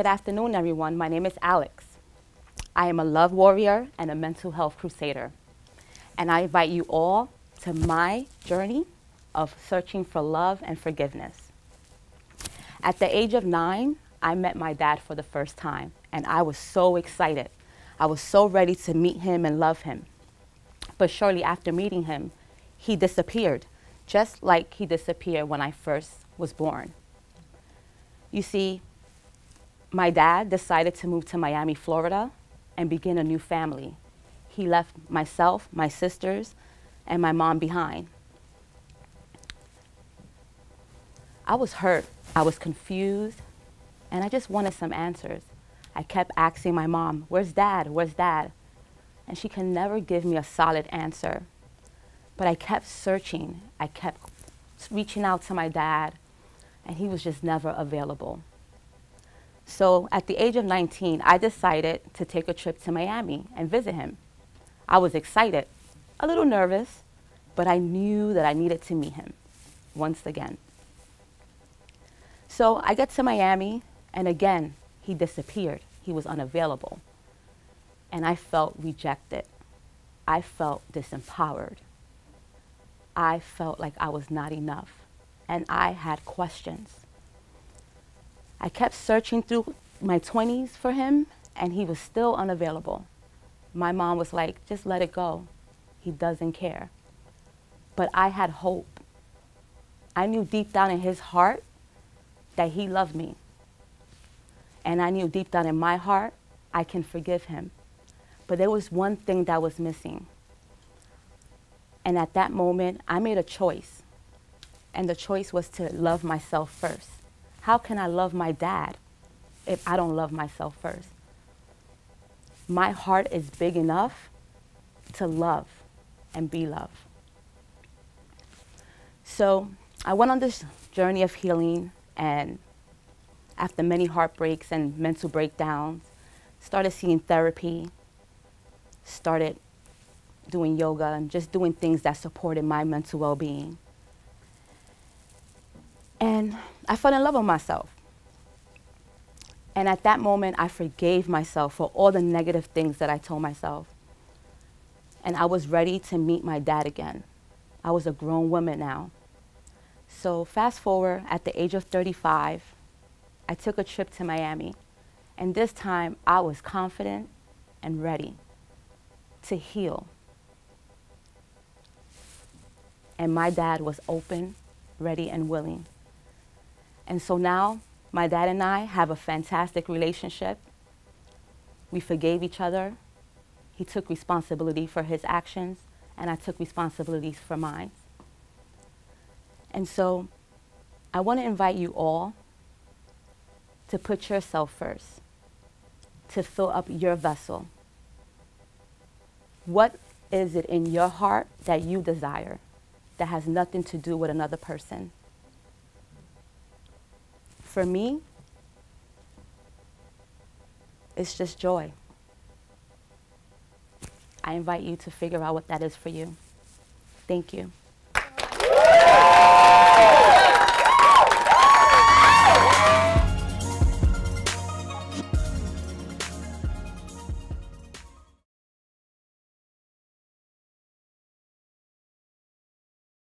Good afternoon, everyone. My name is Alex. I am a love warrior and a mental health crusader. And I invite you all to my journey of searching for love and forgiveness. At the age of 9, I met my dad for the first time, and I was so excited. I was so ready to meet him and love him. But shortly after meeting him, he disappeared, just like he disappeared when I first was born. You see, my dad decided to move to Miami, Florida, and begin a new family. He left myself, my sisters, and my mom behind. I was hurt, I was confused, and I just wanted some answers. I kept asking my mom, "Where's Dad? Where's Dad?" And she could never give me a solid answer. But I kept searching. I kept reaching out to my dad, and he was just never available. So at the age of 19, I decided to take a trip to Miami and visit him. I was excited, a little nervous, but I knew that I needed to meet him once again. So I get to Miami, and again, he disappeared. He was unavailable. And I felt rejected. I felt disempowered. I felt like I was not enough, and I had questions. I kept searching through my 20s for him, and he was still unavailable. My mom was like, "Just let it go. He doesn't care." But I had hope. I knew deep down in his heart that he loved me. And I knew deep down in my heart, I can forgive him. But there was one thing that was missing. And at that moment, I made a choice. And the choice was to love myself first. How can I love my dad if I don't love myself first? My heart is big enough to love and be loved. So I went on this journey of healing, and after many heartbreaks and mental breakdowns, started seeing therapy, started doing yoga and just doing things that supported my mental well-being. And I fell in love with myself. And at that moment, I forgave myself for all the negative things that I told myself. And I was ready to meet my dad again. I was a grown woman now. So fast forward, at the age of 35, I took a trip to Miami. And this time, I was confident and ready to heal. And my dad was open, ready, and willing. And so now, my dad and I have a fantastic relationship. We forgave each other. He took responsibility for his actions, and I took responsibilities for mine. And so, I want to invite you all to put yourself first, to fill up your vessel. What is it in your heart that you desire that has nothing to do with another person? For me, it's just joy. I invite you to figure out what that is for you. Thank you.